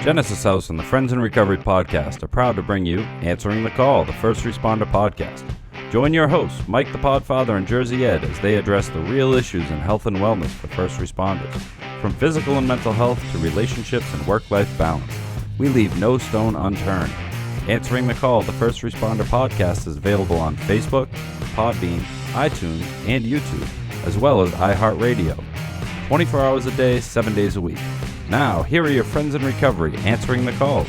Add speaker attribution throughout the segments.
Speaker 1: Genesis House and the Friends in Recovery podcast are proud to bring you Answering the Call, the First Responder podcast. Join your hosts, Mike the Podfather and Jersey Ed, as they address the real issues in health and wellness for first responders. From physical and mental health to relationships and work-life balance, we leave no stone unturned. Answering the Call, the First Responder podcast is available on Facebook, Podbean, iTunes, and YouTube, as well as iHeartRadio. 24 hours a day, 7 days a week. Now, here are your friends in recovery answering the call.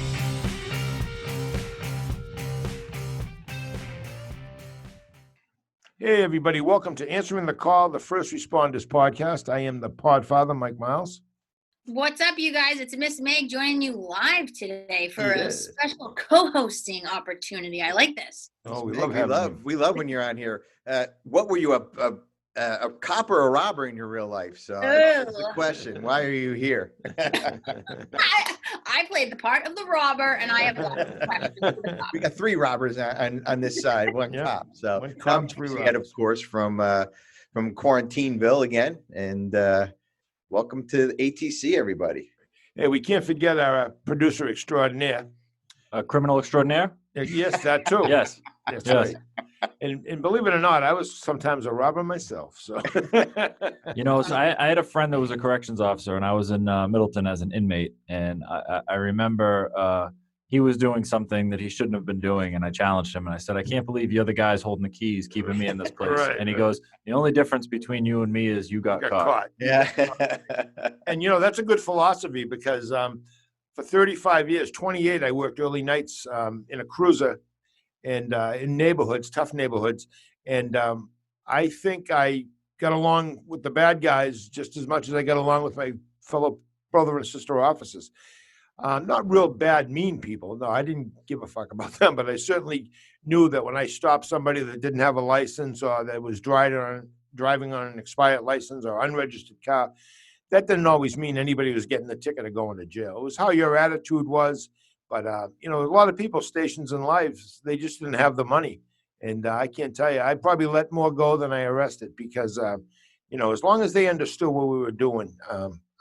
Speaker 2: Hey, everybody. Welcome to Answering the Call, the First Responders podcast. I am the Podfather, Mike Miles.
Speaker 3: What's up, you guys? It's Miss Meg joining you live today for a special co-hosting opportunity. I like this.
Speaker 2: Oh, we
Speaker 4: love when you're on here. What were you, a cop or a robber in your real life? So that's the question. Why are you here?
Speaker 3: I played the part of the robber, and I have lots of questions.
Speaker 4: We got three robbers on this side, one cop. So
Speaker 2: one cop, three robbers.
Speaker 4: Of course, from Quarantineville again, and welcome to ATC, everybody.
Speaker 2: Hey, we can't forget our producer extraordinaire.
Speaker 1: Criminal extraordinaire?
Speaker 2: Yes, that too.
Speaker 1: Yes.
Speaker 2: Yes. Right. And believe it or not, I was sometimes a robber myself. So,
Speaker 1: So I had a friend that was a corrections officer, and I was in Middleton as an inmate. And I remember he was doing something that he shouldn't have been doing. And I challenged him, and I said, I can't believe you're the guys holding the keys, keeping me in this place.
Speaker 2: Right,
Speaker 1: and he goes, the only difference between you and me is you got caught.
Speaker 4: Yeah.
Speaker 2: And, that's a good philosophy because for 35 years, 28, I worked early nights in a cruiser and in neighborhoods, tough neighborhoods. And I think I got along with the bad guys just as much as I got along with my fellow brother and sister officers. Not real bad, mean people. No, I didn't give a fuck about them, but I certainly knew that when I stopped somebody that didn't have a license or that was driving on an expired license or unregistered car, that didn't always mean anybody was getting a ticket or going to jail. It was how your attitude was. But, a lot of people, stations in lives, they just didn't have the money. And I can't tell you, I probably let more go than I arrested because, as long as they understood what we were doing,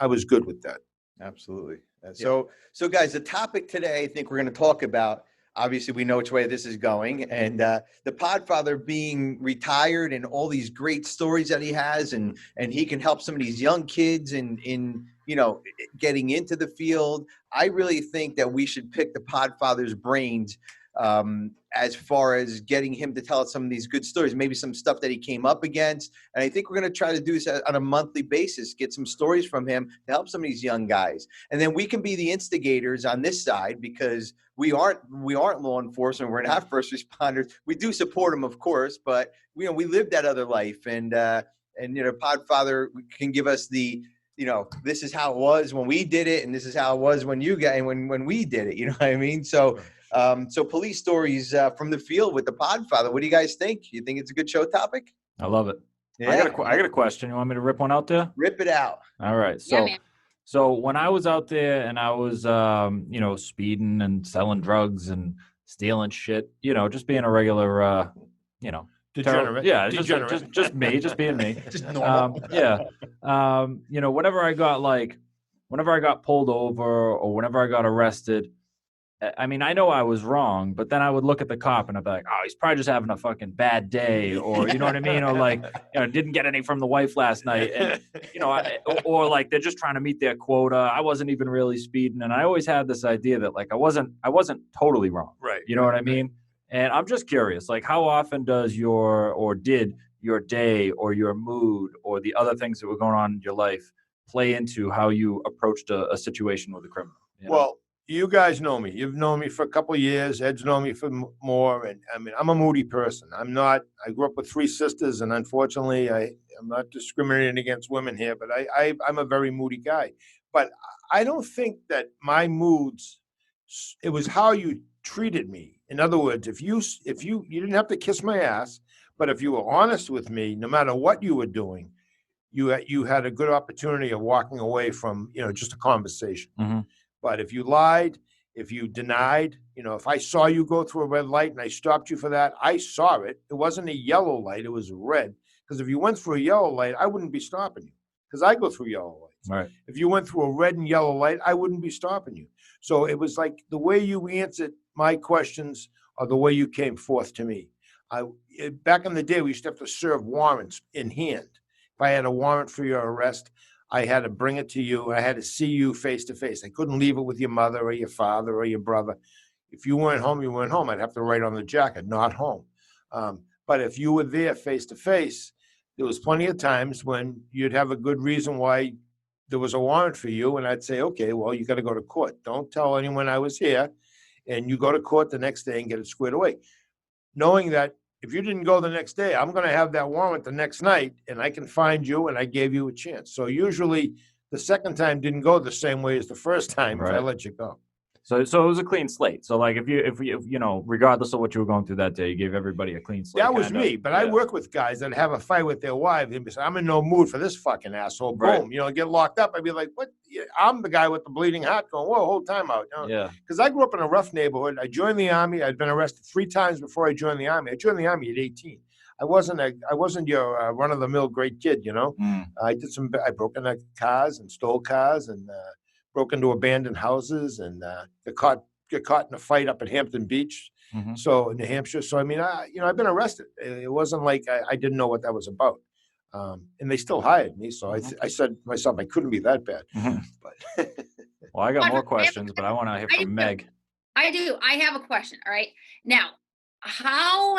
Speaker 2: I was good with that.
Speaker 4: Absolutely. So guys, the topic today, I think we're going to talk about, obviously we know which way this is going, and the Podfather being retired and all these great stories that he has, and he can help some of these young kids in getting into the field. I really think that we should pick the Podfather's brains as far as getting him to tell us some of these good stories, maybe some stuff that he came up against. And I think we're going to try to do this on a monthly basis, get some stories from him to help some of these young guys. And then we can be the instigators on this side because we aren't law enforcement. We're not first responders. We do support them, of course, but we lived that other life. And Podfather can give us the, this is how it was when we did it, and this is how it was when you got, and when we did it. You know what I mean? So, so police stories from the field with the Podfather. What do you guys think? You think it's a good show topic?
Speaker 1: I love it.
Speaker 4: Yeah.
Speaker 1: I got a question. You want me to rip one out there?
Speaker 4: Rip it out.
Speaker 1: All right. So when I was out there and I was, speeding and selling drugs and stealing shit, just being a regular,
Speaker 2: Degenerate.
Speaker 1: Yeah,
Speaker 2: Degenerate.
Speaker 1: just me, just being me.
Speaker 4: Just normal.
Speaker 1: Whenever I got pulled over or whenever I got arrested, I mean, I know I was wrong, but then I would look at the cop and I'd be like, oh, he's probably just having a fucking bad day, or, you know what I mean? Or didn't get any from the wife last night. And, or like they're just trying to meet their quota. I wasn't even really speeding. And I always had this idea that like, I wasn't totally wrong.
Speaker 2: Right.
Speaker 1: You know what I mean? And I'm just curious, like how often did your day or your mood or the other things that were going on in your life play into how you approached a situation with a criminal?
Speaker 2: Well, you guys know me. You've known me for a couple of years. Ed's known me for more. And I mean, I'm a moody person. I grew up with three sisters, and unfortunately, I'm not discriminating against women here, but I'm a very moody guy. But I don't think that my moods, it was how you treated me. In other words, if you didn't have to kiss my ass, but if you were honest with me, no matter what you were doing, you had a good opportunity of walking away from, just a conversation.
Speaker 1: Mm-hmm.
Speaker 2: But if you lied, if you denied, if I saw you go through a red light and I stopped you for that, I saw it. It wasn't a yellow light. It was red. Because if you went through a yellow light, I wouldn't be stopping you because I go through yellow lights.
Speaker 1: Right.
Speaker 2: If you went through a red and yellow light, I wouldn't be stopping you. So it was like the way you answered my questions or the way you came forth to me. Back in the day, we used to have to serve warrants in hand. If I had a warrant for your arrest, I had to bring it to you. I had to see you face to face. I couldn't leave it with your mother or your father or your brother. If you weren't home, you weren't home. I'd have to write on the jacket, not home. But if you were there face to face, there was plenty of times when you'd have a good reason why there was a warrant for you. And I'd say, okay, well, you got to go to court. Don't tell anyone I was here. And you go to court the next day and get it squared away. Knowing that if you didn't go the next day, I'm going to have that warrant the next night and I can find you and I gave you a chance. So usually the second time didn't go the same way as the first time if I let you go.
Speaker 1: So it was a clean slate. So like if you know, regardless of what you were going through that day, you gave everybody a clean slate.
Speaker 2: That was me. But I work with guys that have a fight with their wife. They'd be saying, I'm in no mood for this fucking asshole. Boom.
Speaker 1: Right.
Speaker 2: You know, get locked up. I'd be like, what? I'm the guy with the bleeding heart going, whoa, hold time out. You know?
Speaker 1: Yeah.
Speaker 2: Because I grew up in a rough neighborhood. I joined the Army. I'd been arrested 3 times before I joined the Army. I joined the Army at 18. I wasn't your run-of-the-mill great kid, you know. I broke into cars and stole cars and broke into abandoned houses and get caught in a fight up at Hampton Beach, so in New Hampshire. So I mean, I've been arrested. It wasn't like I didn't know what that was about, and they still hired me. So I said to myself, I couldn't be that bad. But
Speaker 1: well, I got more questions, but I want to hear from Meg.
Speaker 3: I do. I have a question. All right, now how?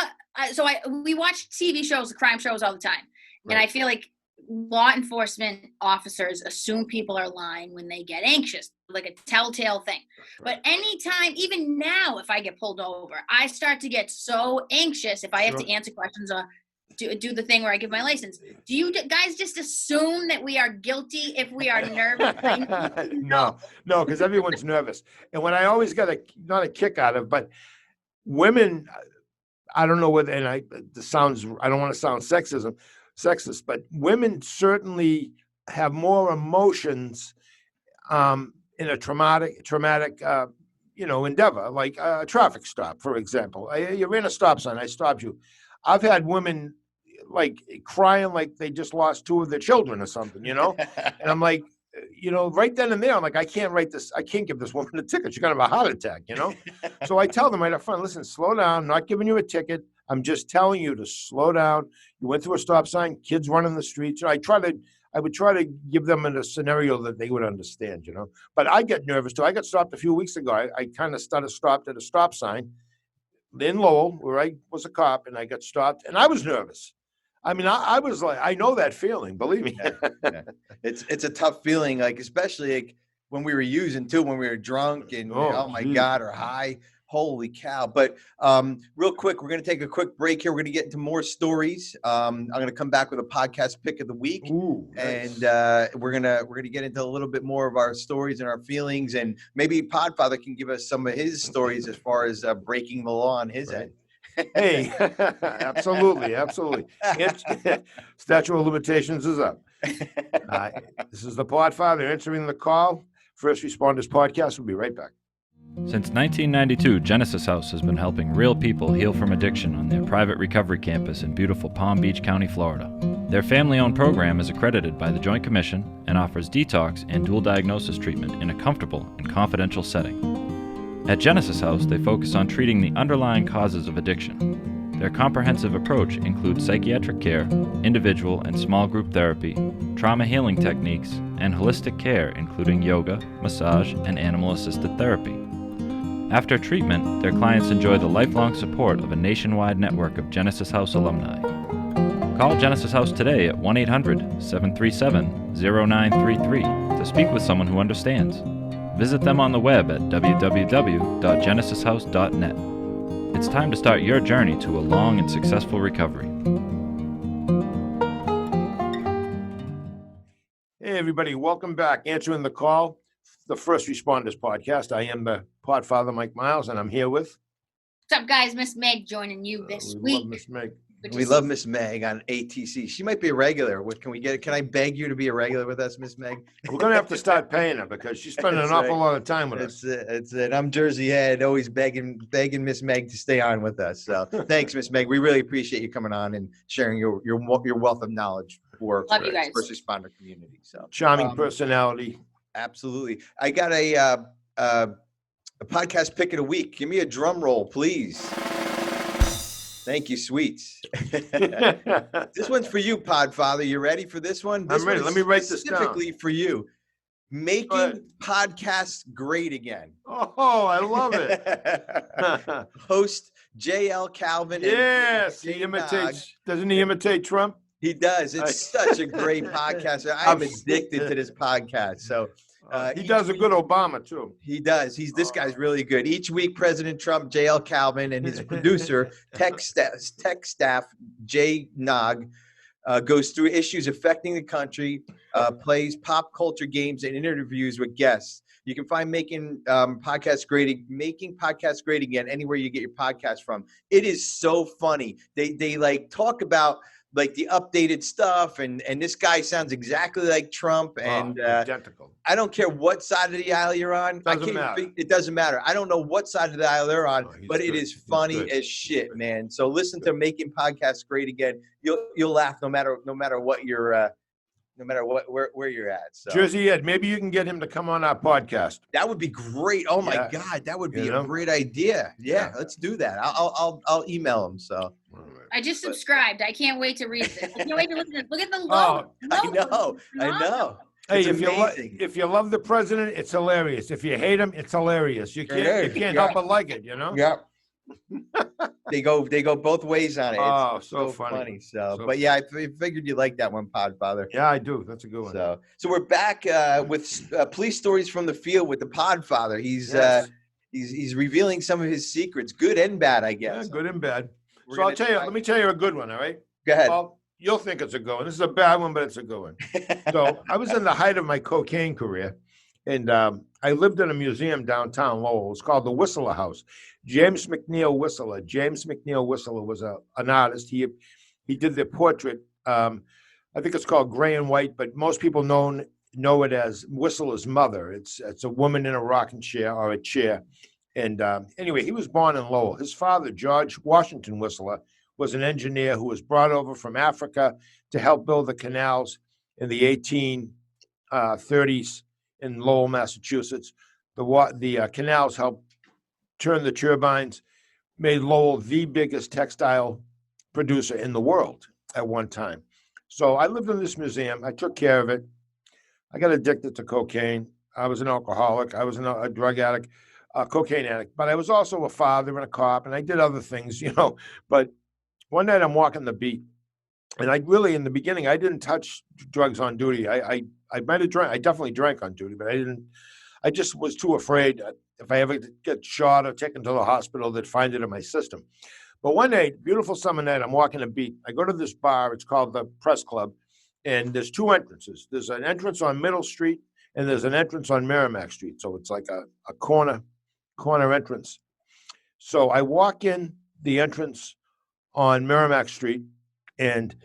Speaker 3: We watch TV shows, crime shows all the time, and I feel like law enforcement officers assume people are lying when they get anxious, like a telltale thing. But anytime, even now, if I get pulled over, I start to get so anxious if I have to answer questions or do the thing where I give my license. Do you guys just assume that we are guilty if we are nervous?
Speaker 2: No, because everyone's nervous. And what I always got not a kick out of, but women, I don't know whether, and I don't want to sound sexist, but women certainly have more emotions in a traumatic endeavor, like a traffic stop, for example. You ran a stop sign, I stopped you. I've had women like crying like they just lost 2 of their children or something, you know? And I'm like, right then and there, I'm like, I can't give this woman a ticket. She's going to have a heart attack, you know? So I tell them right up front, listen, slow down. I'm not giving you a ticket. I'm just telling you to slow down. You went through a stop sign, kids running the streets. I would try to give them in a scenario that they would understand, you know? But I get nervous too. I got stopped a few weeks ago. I kind of stopped at a stop sign in Lowell where I was a cop and I got stopped and I was nervous. I mean, I was like, I know that feeling, believe me.
Speaker 4: Yeah. It's a tough feeling, like, especially like when we were using too, when we were drunk and oh my God, or high. Holy cow. But real quick, we're going to take a quick break here. We're going to get into more stories. I'm going to come back with a podcast pick of the week.
Speaker 2: Ooh, nice.
Speaker 4: And we're going to get into a little bit more of our stories and our feelings. And maybe Podfather can give us some of his stories as far as breaking the law on his end.
Speaker 2: Hey, absolutely. Statute of limitations is up. This is the Podfather answering the call. First Responders Podcast. We'll be right back.
Speaker 1: Since 1992, Genesis House has been helping real people heal from addiction on their private recovery campus in beautiful Palm Beach County, Florida. Their family-owned program is accredited by the Joint Commission and offers detox and dual diagnosis treatment in a comfortable and confidential setting. At Genesis House, they focus on treating the underlying causes of addiction. Their comprehensive approach includes psychiatric care, individual and small group therapy, trauma healing techniques, and holistic care including yoga, massage, and animal-assisted therapy. After treatment, their clients enjoy the lifelong support of a nationwide network of Genesis House alumni. Call Genesis House today at 1-800-737-0933 to speak with someone who understands. Visit them on the web at www.genesishouse.net. It's time to start your journey to a long and successful recovery.
Speaker 2: Hey, everybody. Welcome back. Answering the call, the First Responders Podcast. I am the Podfather, Mike Miles, and I'm here with...
Speaker 3: What's up, guys? Miss Meg joining you this week.
Speaker 2: Love Miss Meg.
Speaker 4: We love Miss Meg on ATC. She might be a regular. Can I beg you to be a regular with us, Miss Meg?
Speaker 2: We're going to have to start paying her because she's spending an awful lot of time with us.
Speaker 4: It's it. I'm Jersey Ed, always begging Miss Meg to stay on with us. So thanks, Miss Meg. We really appreciate you coming on and sharing your wealth of knowledge. for
Speaker 3: Love you guys.
Speaker 4: first responder community. So
Speaker 2: Charming personality.
Speaker 4: absolutely. I got a podcast pick of the week. Give me a drum roll, please. Thank you, sweets. This one's for you, Podfather. You ready for this one? This
Speaker 2: I'm ready.
Speaker 4: one
Speaker 2: Let
Speaker 4: is
Speaker 2: me write this down.
Speaker 4: specifically for you. Making
Speaker 2: ahead.
Speaker 4: podcasts great again.
Speaker 2: Oh, I love it.
Speaker 4: Host J.L. Cauvin.
Speaker 2: Yes,
Speaker 4: and
Speaker 2: he
Speaker 4: Jay Nog.
Speaker 2: imitates. Doesn't he imitate Trump?
Speaker 4: He does. It's such a great podcast. I'm addicted to this podcast. So
Speaker 2: He
Speaker 4: each
Speaker 2: does a
Speaker 4: week-
Speaker 2: good Obama too.
Speaker 4: He does. This guy's really good. Each week, President Trump, J.L. Cauvin, and his producer, tech staff, Jay Nog, goes through issues affecting the country, plays pop culture games, and interviews with guests. You can find Making Podcasts Great Again anywhere you get your podcast from. It is so funny. They like talk about like the updated stuff, and this guy sounds exactly like Trump, and
Speaker 2: identical.
Speaker 4: I don't care what side of the aisle you're on.
Speaker 2: Doesn't matter.
Speaker 4: It doesn't matter. I don't know what side of the aisle they're on,
Speaker 2: Oh, he's
Speaker 4: but it
Speaker 2: good.
Speaker 4: is
Speaker 2: He's
Speaker 4: funny
Speaker 2: good.
Speaker 4: as shit,
Speaker 2: good.
Speaker 4: man. So listen to Making Podcasts Great Again. You'll laugh no matter what you're no matter where you're at. So
Speaker 2: Jersey Ed, maybe you can get him to come on our podcast.
Speaker 4: that would be great. Oh my
Speaker 2: Yeah.
Speaker 4: God, that would be
Speaker 2: You know?
Speaker 4: a great idea. Yeah, let's do that. I'll email him. So
Speaker 3: I just subscribed. I can't wait to read this. I can't wait to look at the
Speaker 2: Oh,
Speaker 3: logo.
Speaker 4: I know.
Speaker 2: Hey,
Speaker 4: It's
Speaker 2: if you love the president, it's hilarious. If you hate him, it's hilarious. You can't
Speaker 4: Yeah.
Speaker 2: help but like it, you know?
Speaker 4: Yeah. They go both ways on it.
Speaker 2: Oh,
Speaker 4: It's
Speaker 2: so funny.
Speaker 4: So,
Speaker 2: So
Speaker 4: but yeah, I figured you like that one, Podfather.
Speaker 2: Yeah, I do. That's a good one.
Speaker 4: So we're back with police stories from the field with the Podfather.
Speaker 2: Yes.
Speaker 4: He's revealing some of his secrets, good and bad, I
Speaker 2: Yeah,
Speaker 4: guess.
Speaker 2: good and bad.
Speaker 4: We're
Speaker 2: So I'll
Speaker 4: gonna
Speaker 2: tell you,
Speaker 4: try-
Speaker 2: let me tell you a good one, all right?
Speaker 4: Go ahead.
Speaker 2: Well, you'll think it's a good one. This is a bad one, but it's a good one. So I was in the height of my cocaine career, and I lived in a museum downtown Lowell. It's called the Whistler House. James McNeill Whistler. James McNeill Whistler was an artist. He did the portrait. I think it's called Gray and White, but most people know it as Whistler's mother. It's a woman in a rocking chair or a chair. And anyway, he was born in Lowell. His father, George Washington Whistler, was an engineer who was brought over from Africa to help build the canals in the 1830s in Lowell, Massachusetts. The canals helped turn the turbines, made Lowell the biggest textile producer in the world at one time. So I lived in this museum. I took care of it. I got addicted to cocaine. I was an alcoholic. I was a drug addict, a cocaine addict. But I was also a father and a cop, and I did other things, you know. But one night I'm walking the beat, and in the beginning, I didn't touch drugs on duty. I might have drank. I definitely drank on duty, but I didn't. I just was too afraid if I ever get shot or taken to the hospital, they'd find it in my system. But one night, beautiful summer night, I'm walking the beat. I go to this bar. It's called the Press Club, and there's two entrances. There's an entrance on Middle Street, and there's an entrance on Merrimack Street. So it's like a corner entrance. So I walk in the entrance on Merrimack Street, and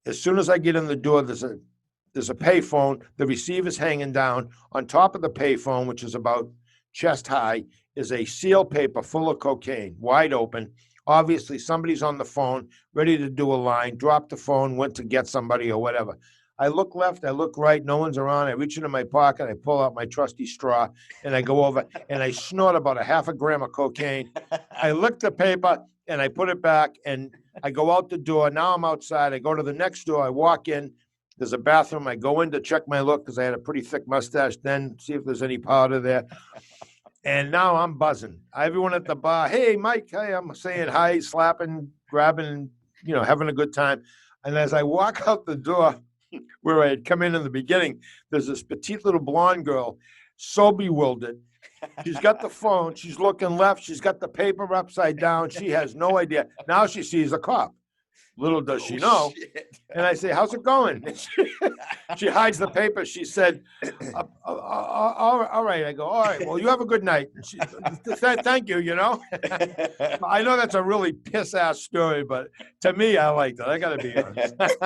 Speaker 2: as soon as I get in the door, there's a payphone. The receiver's hanging down. On top of the payphone, which is about chest high, is a seal paper full of cocaine, wide open. Obviously, somebody's on the phone, ready to do a line, dropped the phone, went to get somebody or whatever. I look left, I look right, no one's around. I reach into my pocket, I pull out my trusty straw, and I go over and I snort about a half a gram of cocaine. I lick the paper and I put it back, and I go out the door. Now I'm outside. I go to the next door. I walk in. There's a bathroom. I go in to check my look because I had a pretty thick mustache then, see if there's any powder there. And now I'm buzzing. Everyone at the bar, hey, Mike, hey, I'm saying hi, slapping, grabbing, having a good time. And as I walk out the door where I had come in the beginning, there's this petite little blonde girl, so bewildered. She's got the phone. She's looking left. She's got the paper upside down. She has no idea. Now she sees a cop. Little does she know.
Speaker 4: Shit.
Speaker 2: And I say, how's it going? She hides the paper. She said, All right. I go, all right, well, you have a good night. And she, thank you, I know that's a really piss-ass story, but to me, I liked it. I got to be honest.
Speaker 3: That's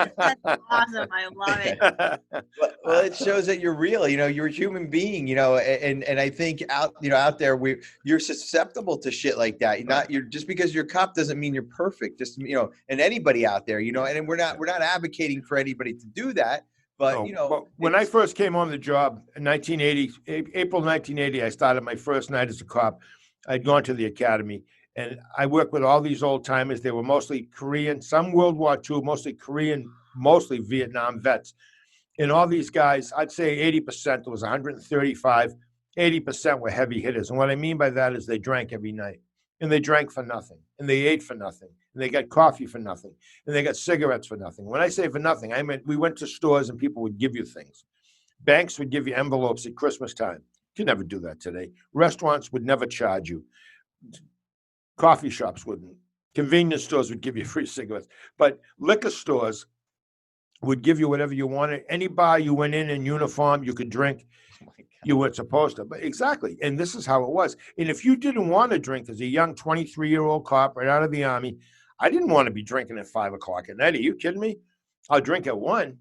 Speaker 3: awesome. I love it.
Speaker 4: Well, it shows that you're real. You're a human being. And I think out there, you're susceptible to shit like that. You're just because you're a cop doesn't mean you're perfect. Just and anybody out there, and we're not advocating for anybody to do that. But
Speaker 2: but when I first came on the job in 1980, April 1980, I started my first night as a cop. I'd gone to the academy, and I worked with all these old timers. They were mostly Korean, some World War II, mostly Korean, mostly Vietnam vets. And all these guys, I'd say 80%, there was 135, 80% were heavy hitters. And what I mean by that is they drank every night, and they drank for nothing, and they ate for nothing, and they got coffee for nothing, and they got cigarettes for nothing. When I say for nothing, I meant we went to stores and people would give you things. Banks would give you envelopes at Christmas time. You never do that today. Restaurants would never charge you. Coffee shops wouldn't. Convenience stores would give you free cigarettes. But liquor stores would give you whatever you wanted. Any bar you went in uniform, you could drink. You weren't supposed to, but exactly. And this is how it was. And if you didn't want to drink as a young 23-year-old cop right out of the Army, I didn't want to be drinking at 5 o'clock at night. Are you kidding me? I'll drink at 1.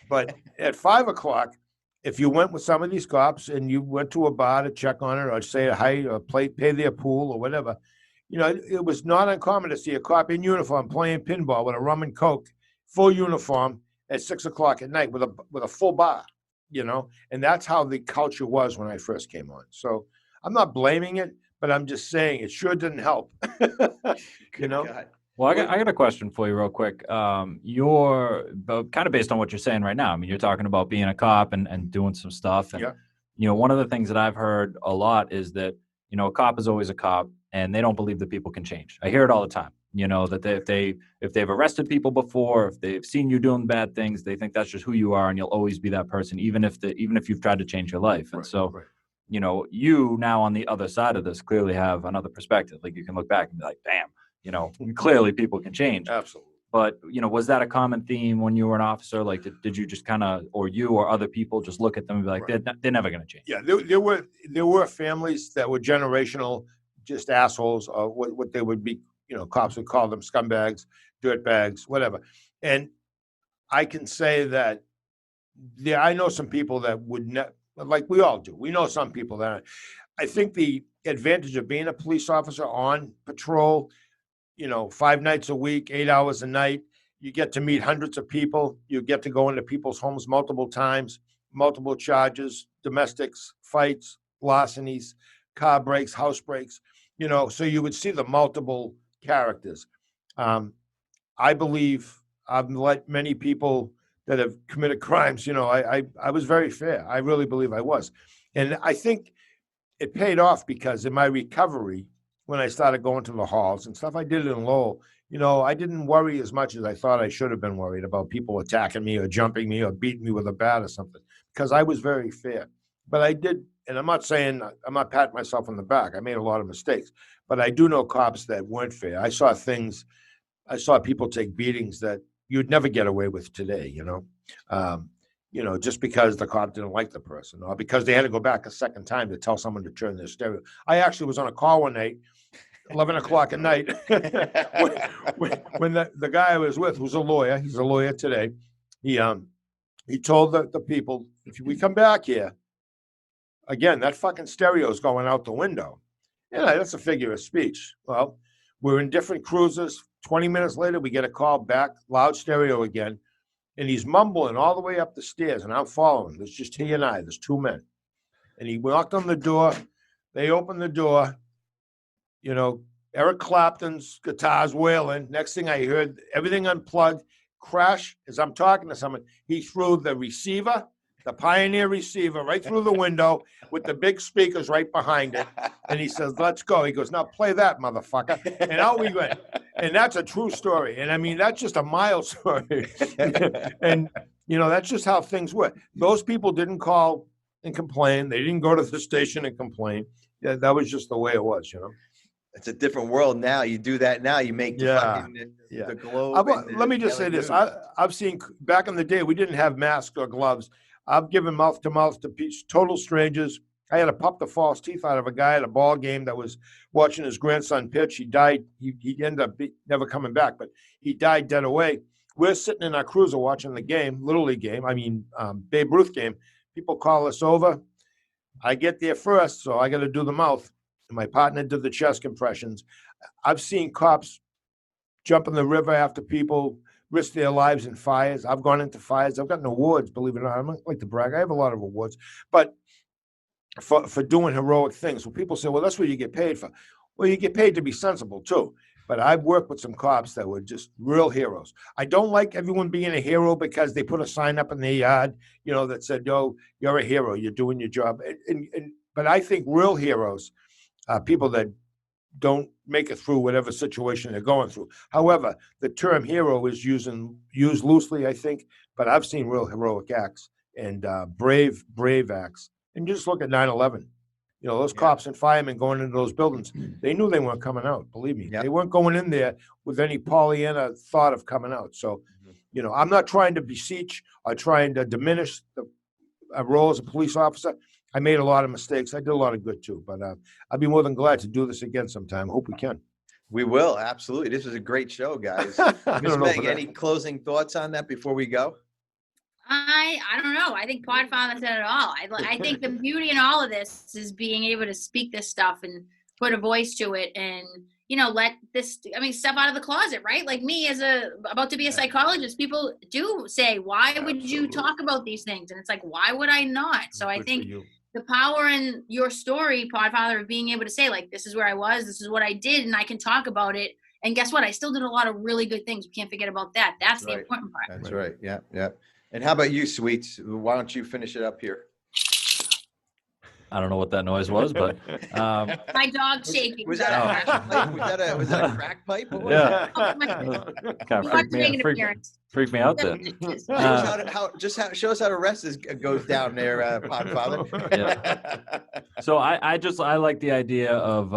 Speaker 2: But at 5 o'clock, if you went with some of these cops and you went to a bar to check on it or say hi or pay their pool or whatever, it was not uncommon to see a cop in uniform playing pinball with a rum and coke, full uniform at 6 o'clock at night with a full bar. And that's how the culture was when I first came on. So I'm not blaming it, but I'm just saying it sure didn't help.
Speaker 4: God.
Speaker 1: Well, I got a question for you real quick. You're kind of based on what you're saying right now. I mean, you're talking about being a cop and doing some stuff. And, one of the things that I've heard a lot is that, a cop is always a cop and they don't believe that people can change. I hear it all the time. That if they've arrested people before, if they've seen you doing bad things, they think that's just who you are, and you'll always be that person, even if you've tried to change your life. And you now on the other side of this clearly have another perspective. Like you can look back and be like, damn, clearly people can change.
Speaker 2: Absolutely.
Speaker 1: But was that a common theme when you were an officer? Like, did you just kind of, or you or other people just look at them and be like, they're never going to change?
Speaker 2: Yeah, there were families that were generational, just assholes, or what they would be. Cops would call them scumbags, dirtbags, whatever. And I can say that I know some people that would not, like we all do. We know some people that I think the advantage of being a police officer on patrol, 5 nights a week, 8 hours a night, you get to meet hundreds of people. You get to go into people's homes multiple times, multiple charges, domestics, fights, larcenies, car breaks, house breaks, so you would see the multiple characters. I believe I've let many people that have committed crimes, I was very fair. I really believe I was. And I think it paid off because in my recovery, when I started going to the halls and stuff, I did it in Lowell, I didn't worry as much as I thought I should have been worried about people attacking me or jumping me or beating me with a bat or something, because I was very fair. But I did, and I'm not patting myself on the back. I made a lot of mistakes, but I do know cops that weren't fair. I saw people take beatings that you'd never get away with today, just because the cop didn't like the person or because they had to go back a second time to tell someone to turn their stereo. I actually was on a call one night, 11 o'clock at night, when the guy I was with, who's a lawyer, he's a lawyer today, he told the people, if we come back here, again, that fucking stereo is going out the window. That's a figure of speech. Well, we're in different cruisers. 20 minutes later, we get a call back, loud stereo again, and he's mumbling all the way up the stairs, and I'm following. There's just he and I. There's 2 men. And he knocked on the door. They opened the door. Eric Clapton's guitars wailing. Next thing I heard, everything unplugged, crash. As I'm talking to someone, he threw the receiver, the Pioneer receiver, right through the window with the big speakers right behind it. And he says, let's go. He goes, now play that, motherfucker. And out we went. And that's a true story. And I mean, that's just a mild story. And, that's just how things were. Those people didn't call and complain. They didn't go to the station and complain. Yeah, that was just the way it was,
Speaker 4: It's a different world now. You do that now. You make the globe.
Speaker 2: Let me just say this. I've seen back in the day, we didn't have masks or gloves. I've given mouth to mouth to total strangers. I had to pop the false teeth out of a guy at a ball game that was watching his grandson pitch. He died. He ended up never coming back, but he died dead away. We're sitting in our cruiser watching the game, Little League game. Babe Ruth game. People call us over. I get there first, so I got to do the mouth. And my partner did the chest compressions. I've seen cops jump in the river after people risk their lives in fires. I've gone into fires. I've gotten awards, believe it or not. I don't like to brag. I have a lot of awards, but for doing heroic things. Well, people say, well, that's what you get paid for. Well, you get paid to be sensible too. But I've worked with some cops that were just real heroes. I don't like everyone being a hero because they put a sign up in their yard, that said, "Yo, you're a hero. You're doing your job." But I think real heroes are people that don't make it through whatever situation they're going through. However, the term hero is used loosely, I think. But I've seen real heroic acts and brave acts. And just look at 9/11. Those cops and firemen going into those buildings, they knew they weren't coming out. Believe me, They weren't going in there with any Pollyanna thought of coming out. So, I'm not trying to beseech or trying to diminish the role as a police officer. I made a lot of mistakes. I did a lot of good too, but I'd be more than glad to do this again sometime. Hope we can.
Speaker 4: We will, absolutely. This was a great show, guys. Miss Meg, any closing thoughts on that before we go?
Speaker 3: I don't know. I think Podfather said it all. I think the beauty in all of this is being able to speak this stuff and put a voice to it and, let this, step out of the closet, right? Like me about to be a psychologist, people do say, why would you talk about these things? And it's like, why would I not? So I think the power in your story, Podfather, of being able to say, like, this is where I was, this is what I did, and I can talk about it. And guess what? I still did a lot of really good things. We can't forget about that. That's the important part.
Speaker 4: That's right. Yeah. Yeah. And how about you, Sweets? Why don't you finish it up here?
Speaker 1: I don't know what that noise was, but
Speaker 3: my dog shaking.
Speaker 4: Was that a crack pipe? Was that a crack pipe?
Speaker 1: Yeah.
Speaker 3: Kind of
Speaker 1: freaked me out there.
Speaker 4: Show us how the rest goes down there, Podfather.
Speaker 1: Yeah. So I like the idea of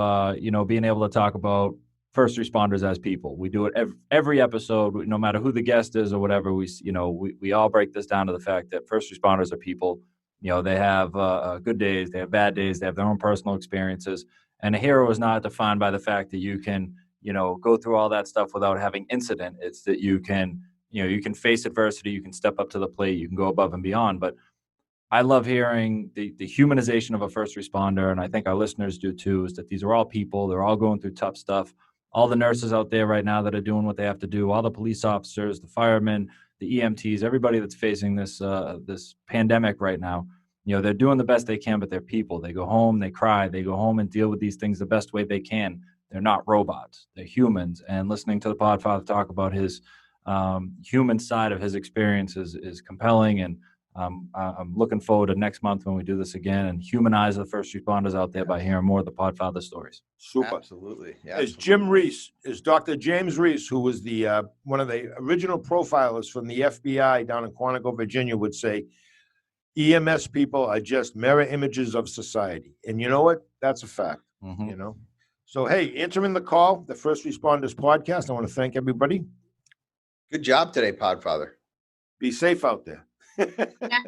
Speaker 1: being able to talk about first responders as people. We do it every episode, no matter who the guest is or whatever. We all break this down to the fact that first responders are people. They have good days, they have bad days, they have their own personal experiences. And a hero is not defined by the fact that you can, go through all that stuff without having incident. It's that you can face adversity, you can step up to the plate, you can go above and beyond. But I love hearing the humanization of a first responder, and I think our listeners do too, is that these are all people. They're all going through tough stuff. All the nurses out there right now that are doing what they have to do, all the police officers, the firemen, the EMTs, everybody that's facing this pandemic right now, they're doing the best they can, but they're people. They go home, they cry, they go home and deal with these things the best way they can. They're not robots. They're humans. And listening to the Podfather talk about his human side of his experience is compelling. And I'm looking forward to next month when we do this again and humanize the first responders out there by hearing more of the Podfather stories.
Speaker 2: Super.
Speaker 4: Absolutely. Yeah,
Speaker 2: as Jim Reese, as Dr. James Reese, who was the one of the original profilers from the FBI down in Quantico, Virginia, would say, EMS people are just mirror images of society. And you know what? That's a fact, So, hey, answering the call, the First Responders Podcast. I want to thank everybody.
Speaker 4: Good job today, Podfather.
Speaker 2: Be safe out there.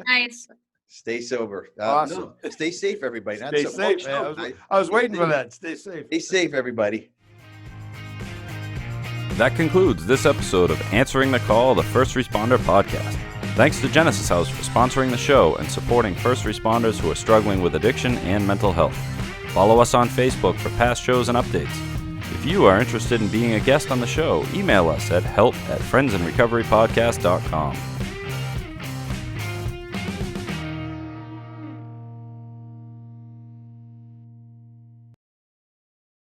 Speaker 3: Nice.
Speaker 4: Stay sober.
Speaker 2: Awesome.
Speaker 4: No, stay safe, everybody.
Speaker 2: Stay safe, man. I was waiting for that. Stay safe.
Speaker 4: Stay safe, everybody.
Speaker 1: That concludes this episode of Answering the Call, the First Responder Podcast. Thanks to Genesis House for sponsoring the show and supporting first responders who are struggling with addiction and mental health. Follow us on Facebook for past shows and updates. If you are interested in being a guest on the show, email us at help@friendsandrecoverypodcast.com.